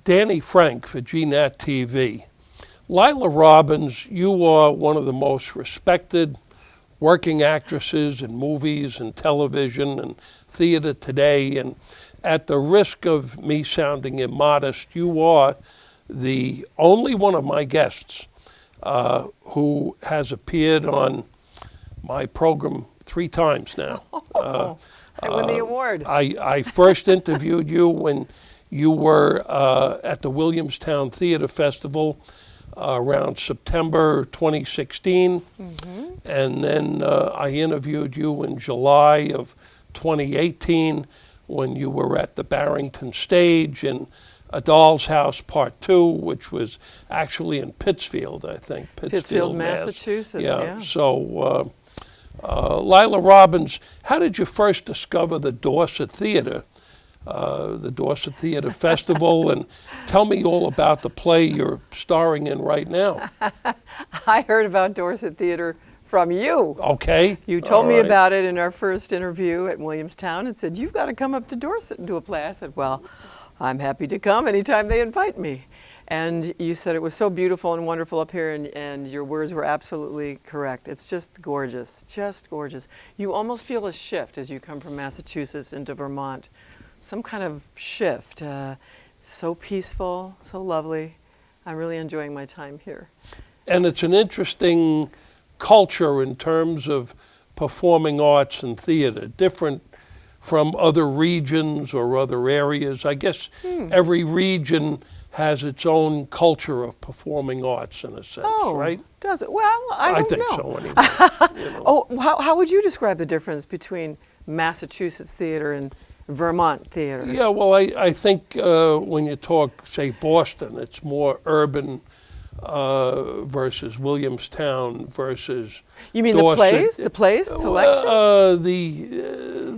Danny Frank for GNAT-TV. Laila Robins, you are one of the most respected working actresses in movies and television and theater today, and at the risk of me sounding immodest, you are the only one of my guests who has appeared on my program 3 times now. I win the award. I first interviewed you when you were at the Williamstown Theater Festival around September 2016. Mm-hmm. And then I interviewed you in July of 2018 when you were at the Barrington Stage in A Doll's House Part 2, which was actually in Pittsfield, I think. Pittsfield, Massachusetts, yeah. So, Laila Robins, how did you first discover the Dorset Theater Festival, and tell me all about the play you're starring in right now? I heard about Dorset Theater from you. Okay. You told me about it in our first interview at Williamstown and said, you've got to come up to Dorset and do a play. I said, well, I'm happy to come anytime they invite me. And you said it was so beautiful and wonderful up here, and your words were absolutely correct. It's just gorgeous, just gorgeous. You almost feel a shift as you come from Massachusetts into Vermont. Some kind of shift. So peaceful, so lovely. I'm really enjoying my time here. And it's an interesting culture in terms of performing arts and theater, different from other regions or other areas. I guess every region has its own culture of performing arts in a sense, right? Does it? Well, I don't think know. so anyway. You know. Oh, how would you describe the difference between Massachusetts theater and Vermont theater? Yeah, well, I think when you talk, say, Boston, it's more urban versus Williamstown versus You mean Dorset. the plays selection?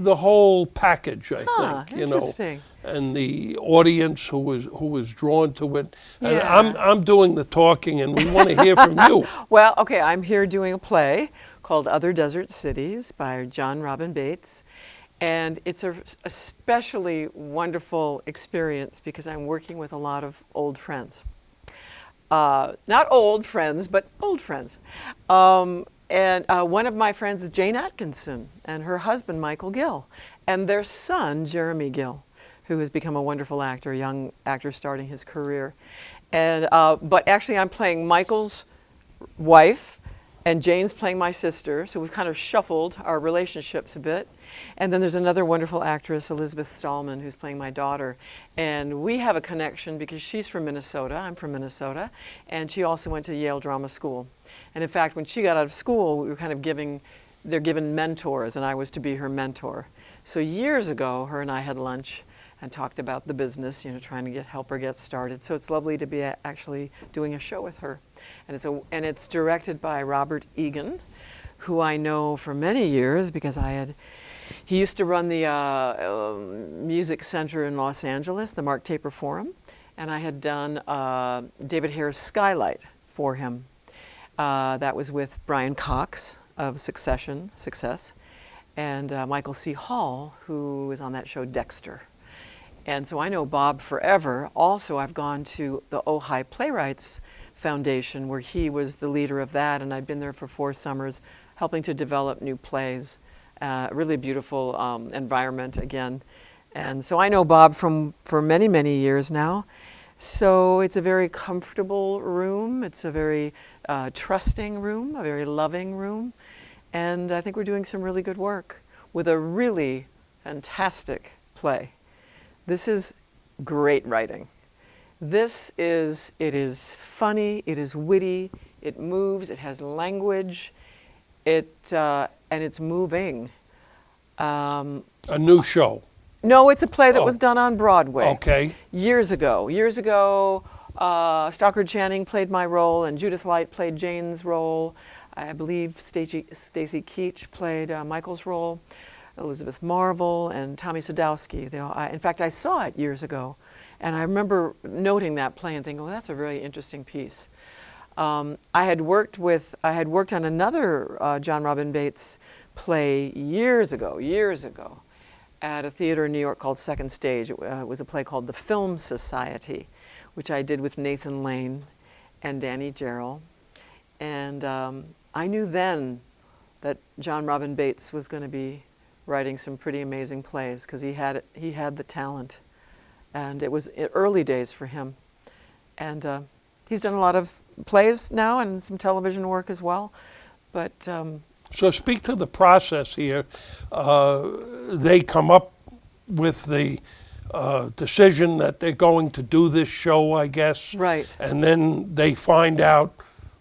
The whole package, I think, you know, interesting. and the audience who was drawn to it. And Yeah. I'm doing the talking, and we want to hear from you. Well, okay, I'm here doing a play called Other Desert Cities by Jon Robin Baitz. And it's a especially wonderful experience because I'm working with a lot of old friends. Not old friends, but old friends. And one of my friends is Jane Atkinson and her husband, Michael Gill, and their son, Jeremy Gill, who has become a wonderful actor, a young actor starting his career. And but actually I'm playing Michael's wife, and Jane's playing my sister, so we've kind of shuffled our relationships a bit. And then there's another wonderful actress, Elizabeth Stallman, who's playing my daughter. And we have a connection because she's from Minnesota, I'm from Minnesota, and she also went to Yale Drama School. And in fact, when she got out of school, we were kind of they're given mentors, and I was to be her mentor. So years ago, her and I had lunch and talked about the business, you know, trying to help her get started. So it's lovely to be actually doing a show with her. And it's directed by Robert Egan, who I know for many years because he used to run the music center in Los Angeles, the Mark Taper Forum, and I had done David Hare's Skylight for him. That was with Brian Cox of Success, and Michael C. Hall, who is on that show Dexter. And so I know Bob forever. Also, I've gone to the Ojai Playwrights Foundation, where he was the leader of that, and I've been there for 4 summers helping to develop new plays. Really beautiful environment again. And so I know Bob for many, many years now. So it's a very comfortable room. It's a very trusting room, a very loving room. And I think we're doing some really good work with a really fantastic play. This is great writing. It is funny, it is witty, it moves, it has language, and it's moving. A new show. No, it's a play that was done on Broadway. Okay. Years ago, Stockard Channing played my role, and Judith Light played Jane's role. I believe Stacy Keach played Michael's role. Elizabeth Marvel and Tommy Sadowski. In fact, I saw it years ago, and I remember noting that play and thinking, "Oh, that's a really interesting piece." I had worked on another Jon Robin Baitz play years ago, at a theater in New York called Second Stage. It was a play called The Film Society, which I did with Nathan Lane and Danny Jarrell. And I knew then that Jon Robin Baitz was going to be writing some pretty amazing plays, because he had the talent, and it was early days for him. And he's done a lot of plays now and some television work as well. But so speak to the process here. They come up with the decision that they're going to do this show, I guess. Right. And then they find out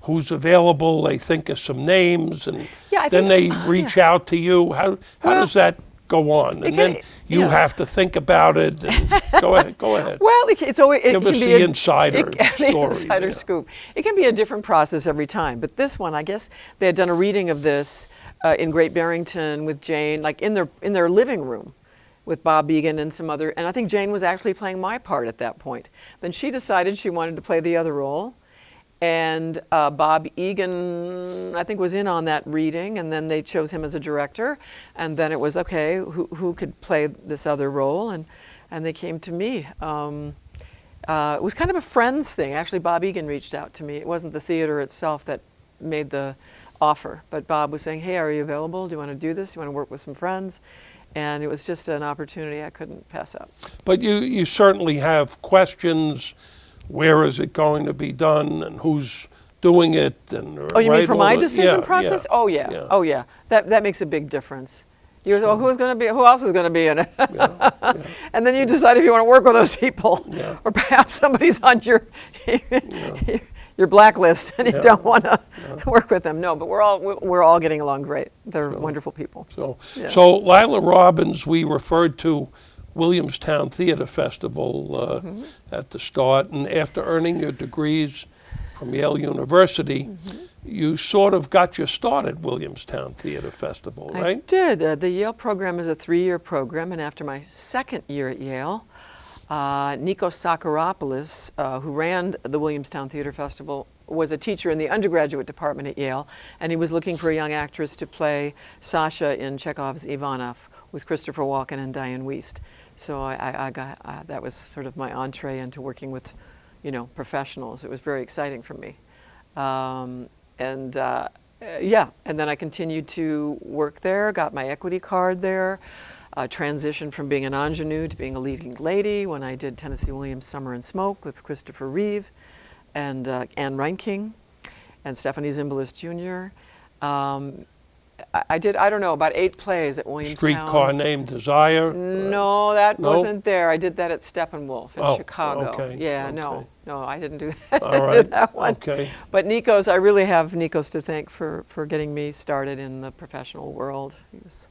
who's available. They think of some names, and then they reach out to you. How does that go on? And then you have to think about it. And go ahead. Well, it's always give us the insider story. Insider scoop. It can be a different process every time, but this one, I guess they had done a reading of this in Great Barrington with Jane, like in their living room, with Bob Egan and some other. And I think Jane was actually playing my part at that point. Then she decided she wanted to play the other role. And Bob Egan, I think, was in on that reading, and then they chose him as a director. And then it was, okay, who could play this other role? And they came to me. It was kind of a friends thing. Actually, Bob Egan reached out to me. It wasn't the theater itself that made the offer, but Bob was saying, hey, are you available? Do you want to do this? Do you want to work with some friends? And it was just an opportunity I couldn't pass up. But you certainly have questions. Where is it going to be done, and who's doing it? And oh, you mean for my decision process? Yeah. Oh yeah. That makes a big difference. You go, who else is going to be in it? And then you decide if you want to work with those people, or perhaps somebody's on your blacklist and you don't want to work with them. No, but we're all getting along great. They're wonderful people. So Laila Robins, we referred to Williamstown Theater Festival at the start, and after earning your degrees from Yale University, you sort of got your start at Williamstown Theater Festival, right? I did. The Yale program is a 3-year program, and after my second year at Yale, Nikos Sakaropoulos, who ran the Williamstown Theater Festival, was a teacher in the undergraduate department at Yale, and he was looking for a young actress to play Sasha in Chekhov's Ivanov with Christopher Walken and Diane Wiest. So I got that was sort of my entree into working with, professionals. It was very exciting for me, and then I continued to work there. Got my equity card there. Transitioned from being an ingenue to being a leading lady when I did Tennessee Williams' Summer and Smoke with Christopher Reeve and Anne Reinking and Stephanie Zimbalist Jr. I did, about 8 plays at Williamstown. Streetcar Named Desire? No, that wasn't there. I did that at Steppenwolf in Chicago. Okay. Yeah, okay. No, I didn't do that. All right. I did that one. Okay. But Nikos, I really have Nikos to thank for getting me started in the professional world. He was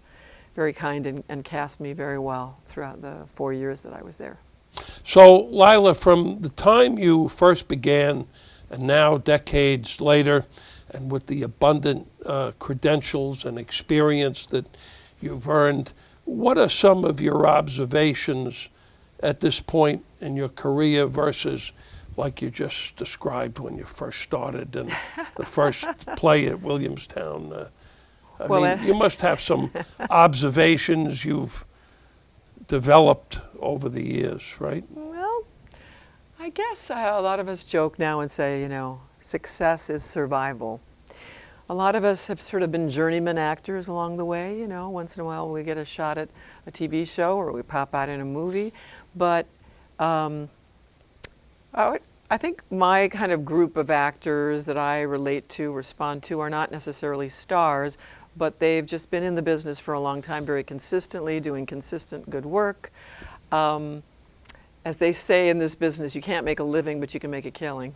very kind and cast me very well throughout the 4 years that I was there. So, Laila, from the time you first began and now decades later, and with the abundant credentials and experience that you've earned, what are some of your observations at this point in your career versus like you just described when you first started and the first play at Williamstown? I mean, you must have some observations you've developed over the years, right? Well, I guess a lot of us joke now and say, success is survival. A lot of us have sort of been journeyman actors along the way, once in a while we get a shot at a TV show or we pop out in a movie. But I think my kind of group of actors that I relate to, respond to, are not necessarily stars, but they've just been in the business for a long time, very consistently, doing consistent good work. As they say in this business, you can't make a living, but you can make a killing.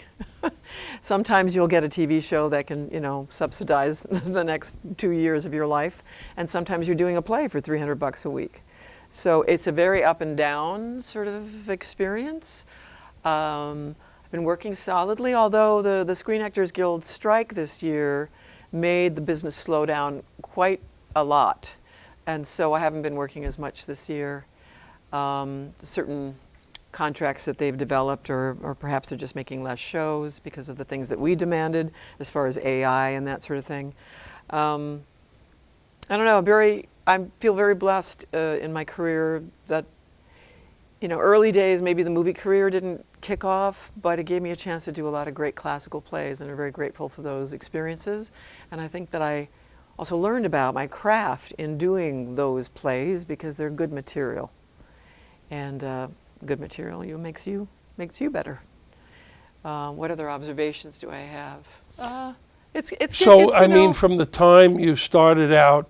Sometimes you'll get a TV show that can, subsidize the next 2 years of your life, and sometimes you're doing a play for $300 a week. So it's a very up and down sort of experience. I've been working solidly, although the Screen Actors Guild strike this year made the business slow down quite a lot. And so I haven't been working as much this year. Certain contracts that they've developed, or perhaps they're just making less shows because of the things that we demanded as far as AI and that sort of thing. I don't know, I feel very blessed in my career that, you know, early days, maybe the movie career didn't kick off, but it gave me a chance to do a lot of great classical plays, and I'm very grateful for those experiences. And I think that I also learned about my craft in doing those plays because they're good material. And good material makes you better. What other observations do I have? So, I mean, from the time you started out,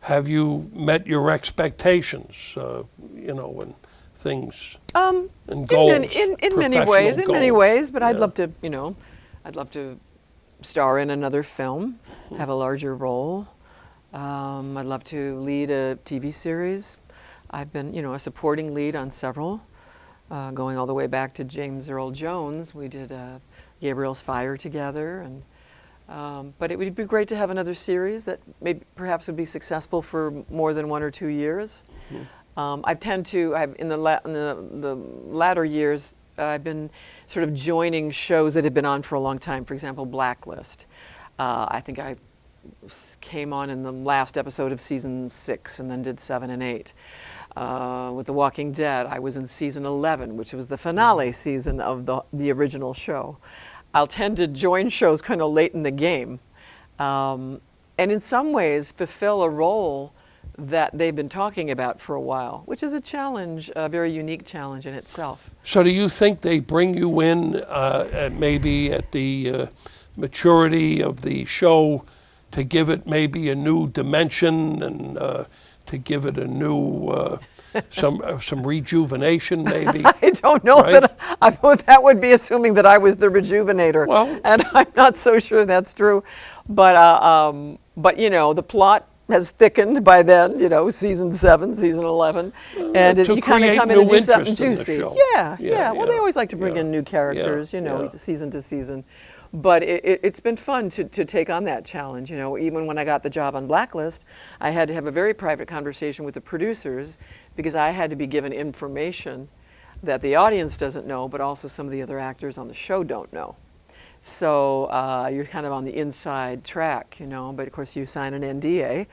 have you met your expectations, you know, and things and goals? In many ways, but yeah. I'd love to, you know, I'd love to star in another film, have a larger role. I'd love to lead a TV series. I've been, you know, a supporting lead on several, going all the way back to James Earl Jones. We did Gabriel's Fire together, and but it would be great to have another series that maybe perhaps would be successful for more than 1 or 2 years. In the latter years, I've been sort of joining shows that have been on for a long time. For example, Blacklist. I think I came on in the last episode of season 6 and then did 7 and 8. With The Walking Dead, I was in season 11, which was the finale season of the original show. I'll tend to join shows kind of late in the game, and in some ways fulfill a role that they've been talking about for a while, which is a challenge, a very unique challenge in itself. So do you think they bring you in maybe at the maturity of the show to give it maybe a new dimension and to give it a new some rejuvenation maybe? I don't know, right? That would be assuming that I was the rejuvenator, well, and I'm not so sure that's true. But you know, the plot has thickened by then, you know, season 7, season 11, and you kind of come in and do something juicy. Yeah. Well, they always like to bring in new characters, you know, season to season. But it's been fun to take on that challenge. You know, even when I got the job on Blacklist, I had to have a very private conversation with the producers because I had to be given information that the audience doesn't know, but also some of the other actors on the show don't know. So you're kind of on the inside track, you know. But of course, you sign an NDA,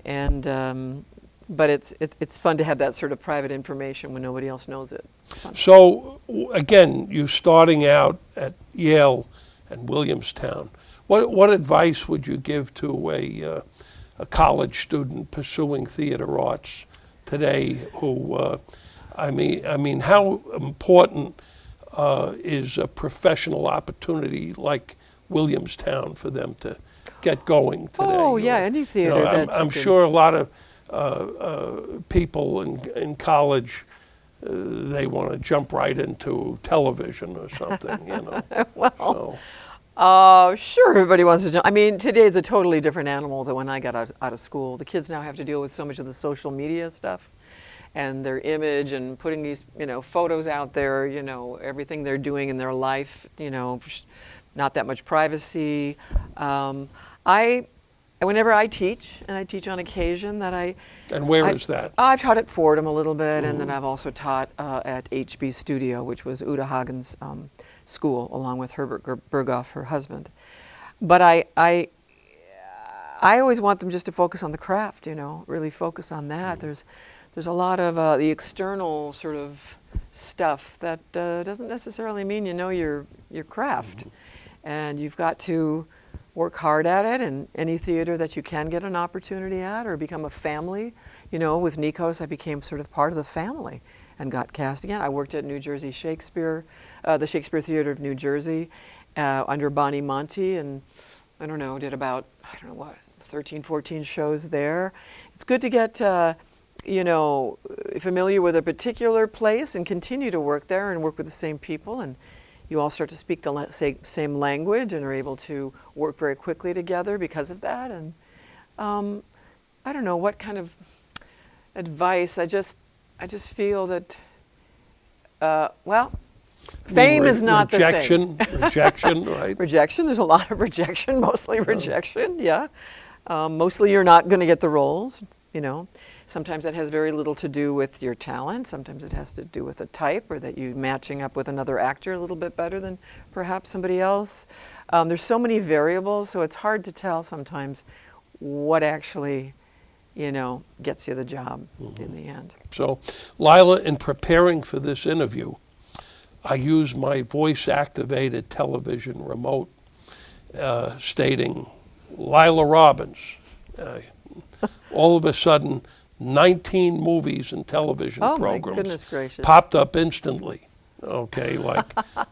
and but it's fun to have that sort of private information when nobody else knows it. So again, you starting out at Yale and Williamstown. What advice would you give to a college student pursuing theater arts today? Who, I mean, how important is a professional opportunity like Williamstown for them to get going today? Oh yeah, any theater. You know, I'm sure a lot of people in college. They want to jump right into television or something, you know. Well, sure, everybody wants to jump. I mean, today is a totally different animal than when I got out of school. The kids now have to deal with so much of the social media stuff and their image and putting these, you know, photos out there, you know, everything they're doing in their life, you know, not that much privacy. Whenever I teach, and I teach on occasion, And where is that? I've taught at Fordham a little bit, and then I've also taught at HB Studio, which was Uta Hagen's school, along with Herbert Berghoff, her husband. But I always want them just to focus on the craft, you know, really focus on that. There's a lot of the external sort of stuff that doesn't necessarily mean you know your craft, and you've got to work hard at it, and any theater that you can get an opportunity at or become a family. You know, with Nikos, I became sort of part of the family and got cast again. I worked at New Jersey Shakespeare, the Shakespeare Theater of New Jersey, under Bonnie Monty, and I don't know, did about, 13, 14 shows there. It's good to get, you know, familiar with a particular place and continue to work there and work with the same people, and you all start to speak the same language and are able to work very quickly together because of that. And I don't know what kind of advice. I just feel that fame is not the thing. Rejection, right? Rejection. There's a lot of rejection. Mostly rejection. Yeah. Mostly you're not going to get the roles. You know. Sometimes that has very little to do with your talent. Sometimes it has to do with a type, or that you're matching up with another actor a little bit better than perhaps somebody else. There's so many variables, so it's hard to tell sometimes what actually gets you the job in the end. So, Laila, in preparing for this interview, I used my voice-activated television remote, stating, Laila Robins. All of a sudden, 19 movies and television Oh, my programs goodness gracious. popped up instantly. Okay, like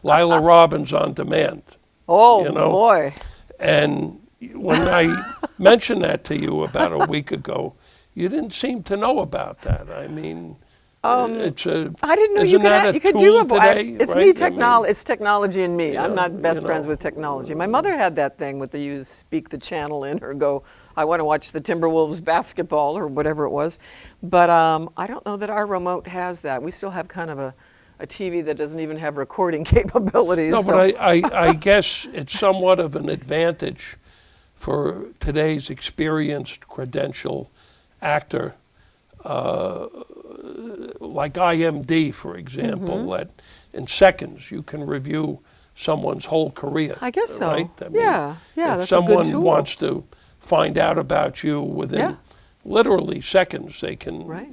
Laila Robins on demand. Oh, you know? boy. And when I mentioned that to you about a week ago, you didn't seem to know about that. I mean, it's a. I didn't know isn't that you could tool do a voice. today, It's right? me, I mean, it's technology and me. I'm yeah, not best you friends know. with technology. My mother had that thing with you speak the channel in or go, I want to watch the Timberwolves basketball or whatever it was. But I don't know that our remote has that. We still have kind of a TV that doesn't even have recording capabilities. No, so. but I guess it's somewhat of an advantage for today's experienced credential actor, like IMD, for example, that in seconds you can review someone's whole career. I guess so. Right? I mean, Yeah, if that's a someone good tool. wants to find out about you within Yeah. literally seconds, they can, Right.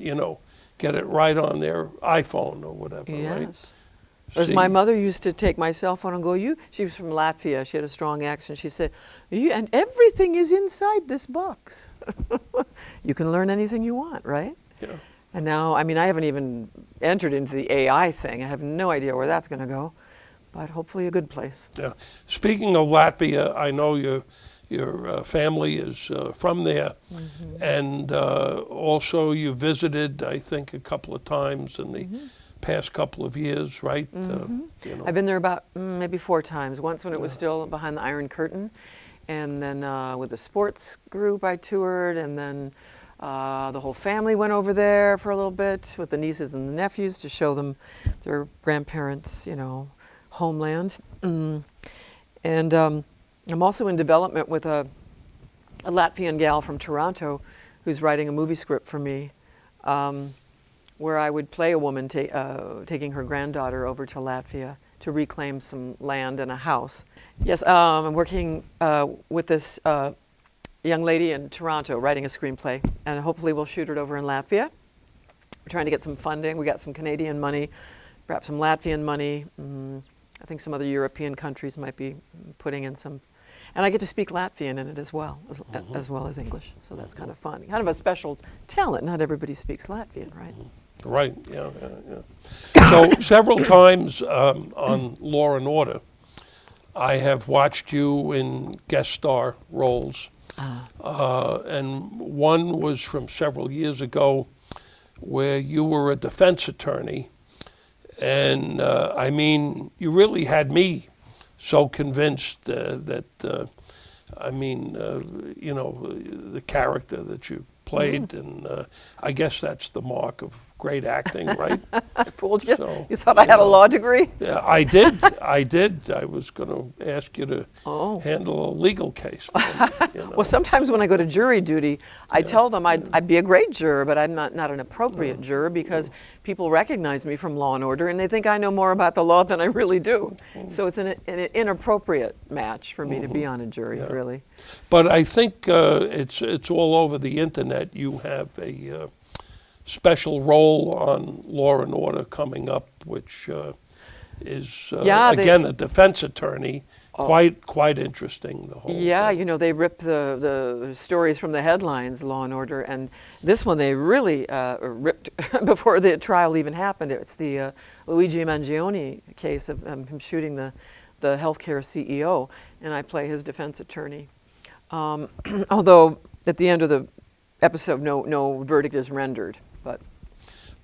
get it right on their iPhone or whatever, right? Yes. Whereas my See. mother used to take my cell phone and go, she was from Latvia, she had a strong accent. She said, and everything is inside this box. You can learn anything you want, right? Yeah. And now, I mean, I haven't even entered into the AI thing. I have no idea where that's going to go, but hopefully a good place. Yeah. Speaking of Latvia, I know your family is from there, and also you visited, I think, a couple of times in the past couple of years, right? I've been there about maybe 4 times. Once when it was still behind the Iron Curtain, and then with the sports group I toured, and then the whole family went over there for a little bit with the nieces and the nephews to show them their grandparents', homeland. And I'm also in development with a Latvian gal from Toronto who's writing a movie script for me, where I would play a woman taking her granddaughter over to Latvia to reclaim some land and a house. Yes, I'm working with this young lady in Toronto writing a screenplay, and hopefully we'll shoot it over in Latvia. We're trying to get some funding. We got some Canadian money, perhaps some Latvian money. I think some other European countries might be putting in some. And I get to speak Latvian in it as well as English. So that's kind of fun. Kind of a special talent. Not everybody speaks Latvian, right? Right, yeah. So several times on Law and Order, I have watched you in guest star roles. And one was from several years ago where you were a defense attorney. And I mean, you really had me so convinced that, the character that you played, and I guess that's the mark of great acting, right? I fooled you? So, you thought I had a law degree? Yeah, I did. I was going to ask you to Oh. handle a legal case for me, Well, sometimes when I go to jury duty, I tell them I'd be a great juror, but I'm not an appropriate juror because people recognize me from Law and Order and they think I know more about the law than I really do. So it's an inappropriate match for me to be on a jury, really. But I think it's all over the internet. You have a special role on Law and Order coming up, which is again a defense attorney. Quite interesting. The whole thing. They rip the stories from the headlines, Law and Order, and this one they really ripped before the trial even happened. It's the Luigi Mangione case of him shooting the healthcare CEO, and I play his defense attorney. Although at the end of the episode, no verdict is rendered.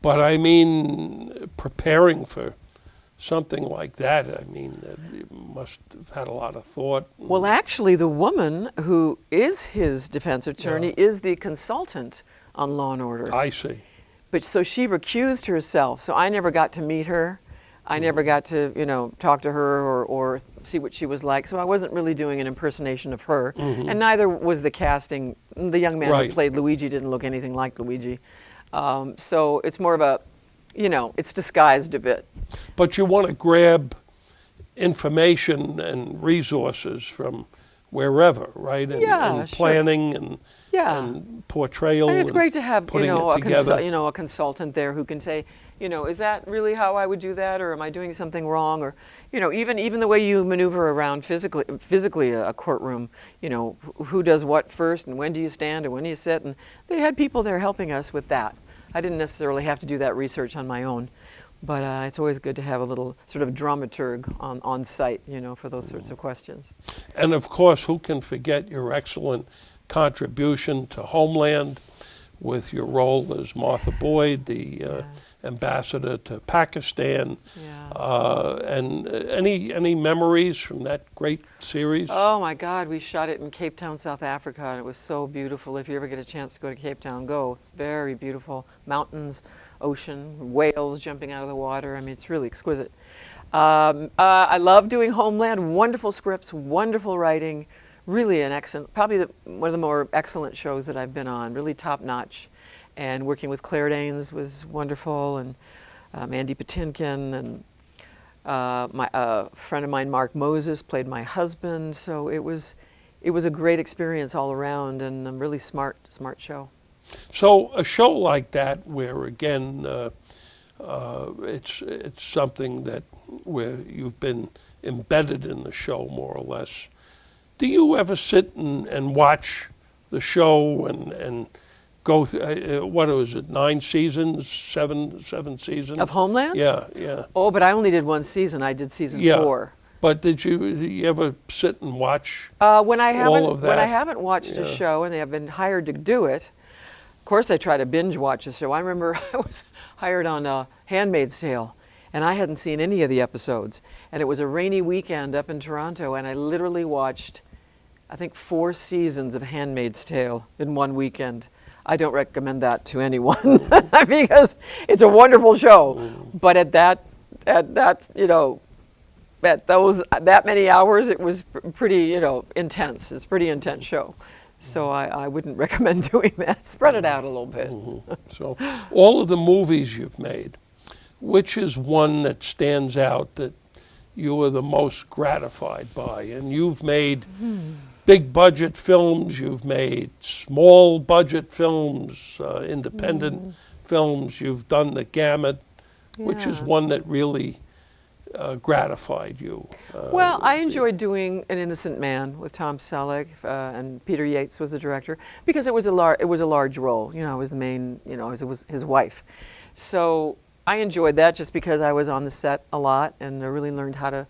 But I mean, preparing for something like that, I mean, you must have had a lot of thought. Well, actually, the woman who is his defense attorney is the consultant on Law and Order. I see. But so she recused herself. So I never got to meet her. I never got to, talk to her or see what she was like. So I wasn't really doing an impersonation of her. And neither was the casting. The young man who played Luigi didn't look anything like Luigi. So it's more of a, it's disguised a bit. But you want to grab information and resources from wherever, right? And planning Yeah. and portrayal. And it's great to have, putting it together. a consultant there who can say, is that really how I would do that, or am I doing something wrong, or, even the way you maneuver around physically a courtroom, who does what first, and when do you stand, and when do you sit, and they had people there helping us with that. I didn't necessarily have to do that research on my own, but it's always good to have a little sort of dramaturg on site, for those sorts of questions. And of course, who can forget your excellent contribution to Homeland with your role as Martha Boyd, the ambassador to Pakistan, and any memories from that great series? Oh my God, we shot it in Cape Town, South Africa, and it was so beautiful. If you ever get a chance to go to Cape Town, go. It's very beautiful. Mountains, ocean, whales jumping out of the water. I mean, it's really exquisite. I love doing Homeland. Wonderful scripts, wonderful writing. Really an excellent, probably one of the more excellent shows that I've been on. Really top notch. And working with Claire Danes was wonderful, and Mandy Patinkin, and my friend of mine, Mark Moses, played my husband. So it was a great experience all around, and a really smart show. So a show like that, where again, it's something that where you've been embedded in the show more or less. Do you ever sit and watch the show and go through, what was it, 9 seasons, seven seasons? Of Homeland? Yeah. Oh, but I only did 1 season. I did season 4. But did you ever sit and watch when I all of that? When I haven't watched a show and they have been hired to do it, of course I try to binge watch a show. I remember I was hired on Handmaid's Tale, and I hadn't seen any of the episodes. And it was a rainy weekend up in Toronto, and I literally watched, I think, 4 seasons of Handmaid's Tale in one weekend. I don't recommend that to anyone because it's a wonderful show. But at that many hours, it was pretty, intense. It's a pretty intense show. So I wouldn't recommend doing that. Spread it out a little bit. So all of the movies you've made, which is one that stands out that you are the most gratified by? And you've made big budget films, you've made small budget films, independent films, you've done the gamut. Which is one that really gratified you? Well, I enjoyed doing An Innocent Man with Tom Selleck, and Peter Yates was the director, because it was a large role. I was the main, it was his wife. So I enjoyed that just because I was on the set a lot, and I really learned how to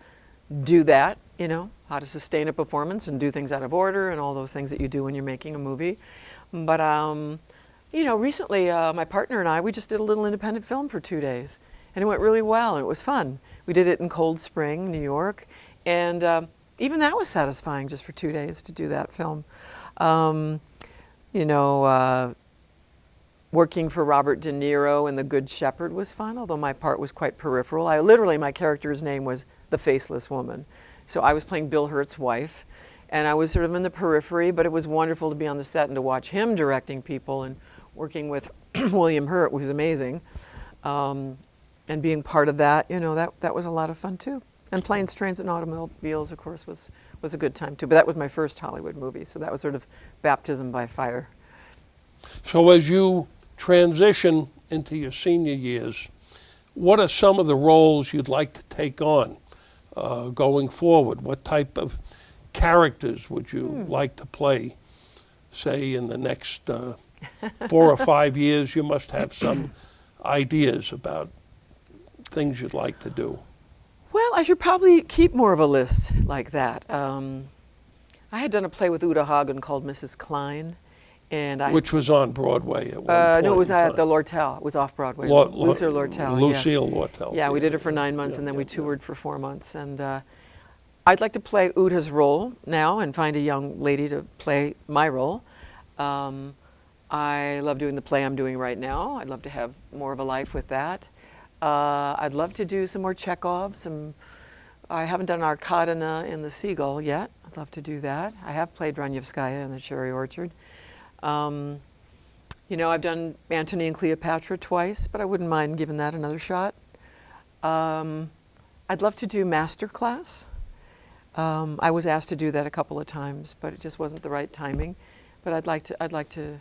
do that, how to sustain a performance and do things out of order and all those things that you do when you're making a movie. But, recently my partner and I, we just did a little independent film for 2 days, and it went really well, and it was fun. We did it in Cold Spring, New York, and even that was satisfying just for 2 days to do that film. Working for Robert De Niro in The Good Shepherd was fun, although my part was quite peripheral. My character's name was The Faceless Woman. So I was playing Bill Hurt's wife, and I was sort of in the periphery, but it was wonderful to be on the set and to watch him directing people and working with William Hurt, which was amazing. And being part of that, that was a lot of fun too. And Planes, Trains, and Automobiles, of course, was a good time too. But that was my first Hollywood movie, so that was sort of baptism by fire. So as you transition into your senior years, what are some of the roles you'd like to take on going forward? What type of characters would you like to play, say, in the next 4 or 5 years? You must have some ideas about things you'd like to do. Well, I should probably keep more of a list like that. I had done a play with Uta Hagen called Mrs. Klein. Which was on Broadway at one point. No, it was at the Lortel. It was off Broadway. Lucille Lortel. Lucille yes. Lortel. Yeah, we did it for 9 months, and then we toured for 4 months. And I'd like to play Uta's role now and find a young lady to play my role. I love doing the play I'm doing right now. I'd love to have more of a life with that. I'd love to do some more Chekhov. I haven't done Arkadina in The Seagull yet. I'd love to do that. I have played Ranyevskaya in The Cherry Orchard. I've done Antony and Cleopatra twice, but I wouldn't mind giving that another shot. I'd love to do Masterclass. I was asked to do that a couple of times, but it just wasn't the right timing. but I'd like to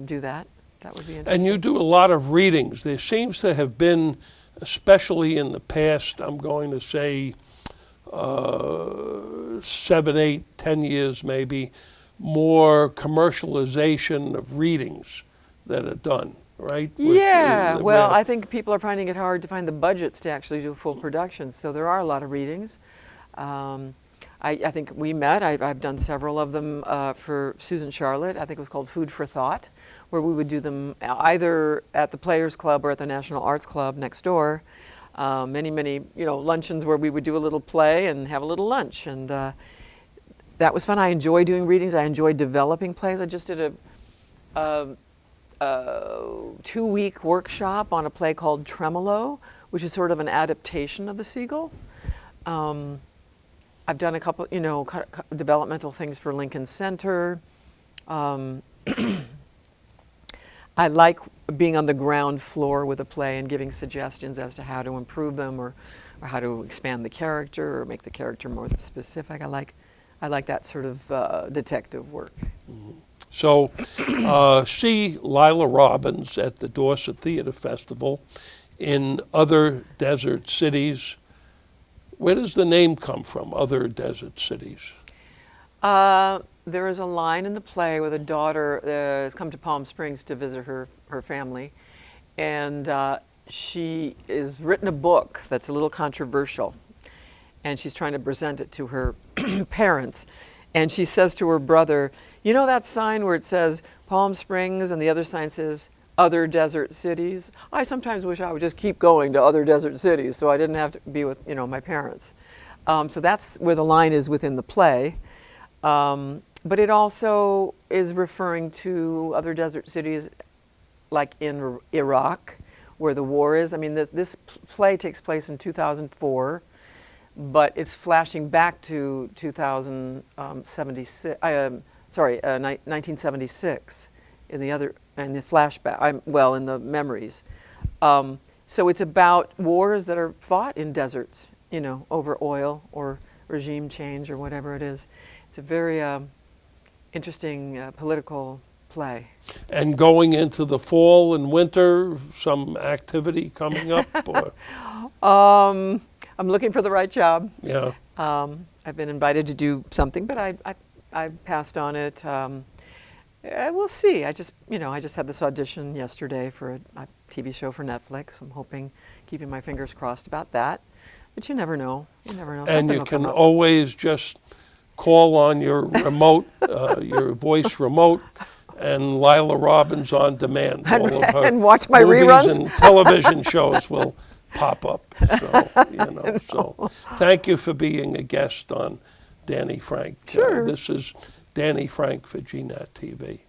do that. That would be interesting. And you do a lot of readings. There seems to have been, especially in the past, I'm going to say 7, 8, 10 years maybe, more commercialization of readings that are done, right? Yeah, well, I think people are finding it hard to find the budgets to actually do full productions, so there are a lot of readings. I think we met, I've done several of them for Susan Charlotte. I think it was called Food for Thought, where we would do them either at the Players Club or at the National Arts Club next door. Many, luncheons where we would do a little play and have a little lunch. And that was fun. I enjoy doing readings. I enjoy developing plays. I just did a 2-week workshop on a play called Tremolo, which is sort of an adaptation of The Seagull. I've done a couple, developmental things for Lincoln Center. I like being on the ground floor with a play and giving suggestions as to how to improve them or how to expand the character or make the character more specific. I like that sort of detective work. Mm-hmm. So see Laila Robins at the Dorset Theater Festival in Other Desert Cities. Where does the name come from, Other Desert Cities? There is a line in the play where the daughter has come to Palm Springs to visit her family, and she has written a book that's a little controversial, and she's trying to present it to her parents. And she says to her brother, you know that sign where it says Palm Springs and the other sign says Other Desert Cities? I sometimes wish I would just keep going to other desert cities so I didn't have to be with my parents. So that's where the line is within the play. But it also is referring to other desert cities like in Iraq, where the war is. I mean, this play takes place in 2004, but it's flashing back to 1976 in the flashback, in the memories. So it's about wars that are fought in deserts, over oil or regime change or whatever it is. It's a very interesting political play. And going into the fall and winter, some activity coming up? Or? I'm looking for the right job. Yeah. I've been invited to do something, but I passed on it. We'll see. I just had this audition yesterday for a TV show for Netflix. I'm keeping my fingers crossed about that. But you never know. And you can always just call on your remote, your voice remote, and Laila Robins on demand. All of her and watch my movies reruns and television shows will pop up. So thank you for being a guest on Danny Frank. Sure. This is Danny Frank for GNAT-TV.